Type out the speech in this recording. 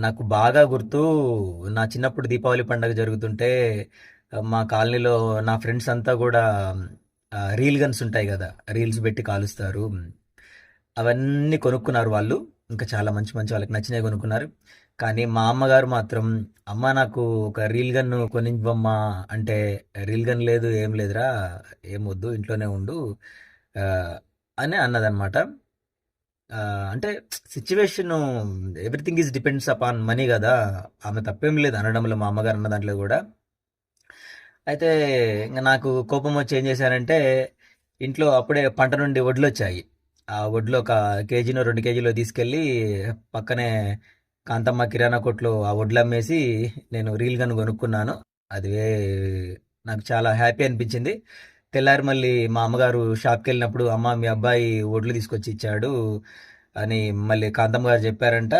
నాకు బాగా గుర్తు నా చిన్నప్పుడు దీపావళి పండగ జరుగుతుంటే మా కాలనీలో నా ఫ్రెండ్స్ అంతా కూడా రీల్ గన్స్ ఉంటాయి కదా, రీల్స్ పెట్టి కాలుస్తారు. అవన్నీ కొనుక్కున్నారు వాళ్ళు. ఇంకా చాలా మంచి మంచి వాళ్ళకి నచ్చినవి కొనుక్కున్నారు. కానీ మా అమ్మగారు మాత్రం, అమ్మ నాకు ఒక రీల్ గన్ కొనివ్వమ్మా అంటే, రీల్ గన్ లేదు ఏం లేదురా, ఏం వద్దు ఇంట్లోనే ఉండు ఆ, అని అన్నదన్నమాట. అంటే situation, everything is depends upon money కదా. ఆమె తప్పేం లేదు అనడంలో, మా అమ్మగారు అన్న దాంట్లో కూడా. అయితే ఇంక నాకు కోపం వచ్చి ఏం చేశానంటే, ఇంట్లో అప్పుడే పంట నుండి వడ్లు వచ్చాయి. ఆ వడ్లు ఒక కేజీనో 2 కేజీలో తీసుకెళ్ళి పక్కనే కాంతమ్మ కిరాణా కొట్లో ఆ వడ్లు అమ్మేసి నేను రీల్ గన్ కొనుక్కున్నాను. అది నాకు చాలా హ్యాపీ అనిపించింది. తెల్లారి మళ్ళీ మా అమ్మగారు షాప్కి వెళ్ళినప్పుడు, అమ్మ మీ అబ్బాయి వడ్లు తీసుకొచ్చి ఇచ్చాడు అని మళ్ళీ కాంతమ్మ గారు చెప్పారంట.